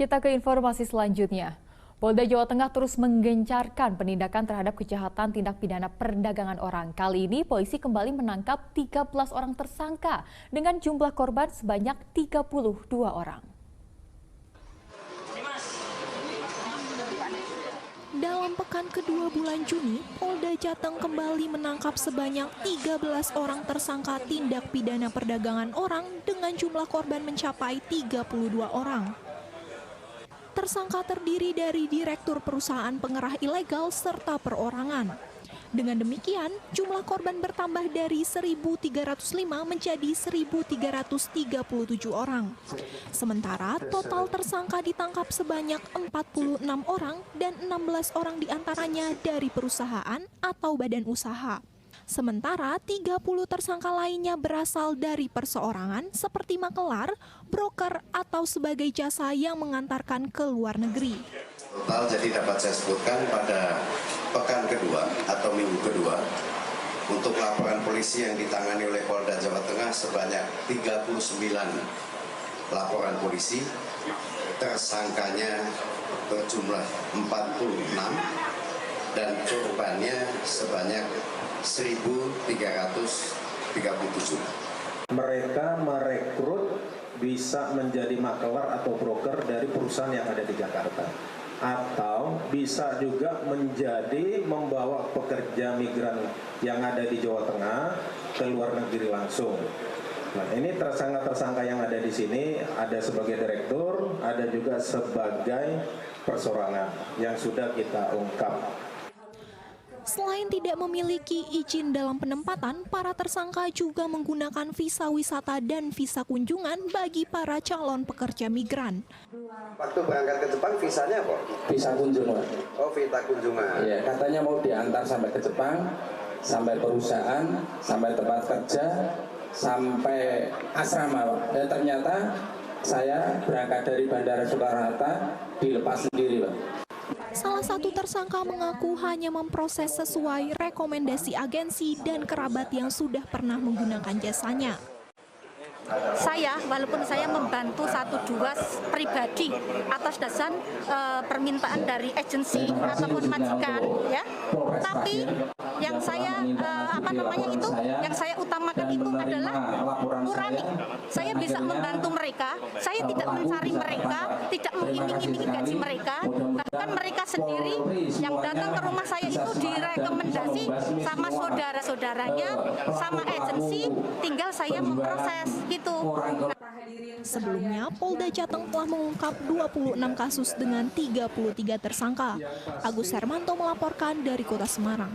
Kita ke informasi selanjutnya. Polda Jawa Tengah terus menggencarkan penindakan terhadap kejahatan tindak pidana perdagangan orang. Kali ini polisi kembali menangkap 13 orang tersangka dengan jumlah korban sebanyak 32 orang. Dalam pekan kedua bulan Juni, Polda Jateng kembali menangkap sebanyak 13 orang tersangka tindak pidana perdagangan orang dengan jumlah korban mencapai 32 orang. Tersangka terdiri dari direktur perusahaan pengerah ilegal serta perorangan. Dengan demikian, jumlah korban bertambah dari 1.305 menjadi 1.337 orang. Sementara total tersangka ditangkap sebanyak 46 orang dan 16 orang diantaranya dari perusahaan atau badan usaha. Sementara 30 tersangka lainnya berasal dari perseorangan seperti makelar, broker, atau sebagai jasa yang mengantarkan ke luar negeri. Total jadi dapat saya sebutkan pada pekan kedua atau minggu kedua untuk laporan polisi yang ditangani oleh Polda Jawa Tengah sebanyak 39 laporan polisi, tersangkanya berjumlah 46 dan korbannya sebanyak 1.337. Mereka merekrut bisa menjadi makelar atau broker dari perusahaan yang ada di Jakarta, atau bisa juga menjadi membawa pekerja migran yang ada di Jawa Tengah ke luar negeri langsung. Nah, ini tersangka-tersangka yang ada di sini ada sebagai direktur, ada juga sebagai perseorangan yang sudah kita ungkap. Selain tidak memiliki izin dalam penempatan, para tersangka juga menggunakan visa wisata dan visa kunjungan bagi para calon pekerja migran. Waktu berangkat ke Jepang visanya apa? Visa kunjungan. Oh, visa kunjungan. Iya, katanya mau diantar sampai ke Jepang, sampai perusahaan, sampai tempat kerja, sampai asrama, Pak. Dan ternyata saya berangkat dari Bandara Soekarno-Hatta dilepas sendiri, Pak. Salah satu tersangka mengaku hanya memproses sesuai rekomendasi agensi dan kerabat yang sudah pernah menggunakan jasanya. Saya, walaupun saya membantu 1-2 pribadi atas dasar permintaan dari agensi ataupun majikan, ya, tapi yang saya yang saya utamakan itu adalah nurani. Saya bisa membantu mereka, saya tidak mencari mereka, tidak mengiming-imingi gaji mereka, bahkan mereka sendiri yang datang ke rumah saya itu direkomendasi sama saudara-saudaranya, sama agensi, tinggal saya memproses. Sebelumnya, Polda Jateng telah mengungkap 26 kasus dengan 33 tersangka. Agus Hermanto melaporkan dari Kota Semarang.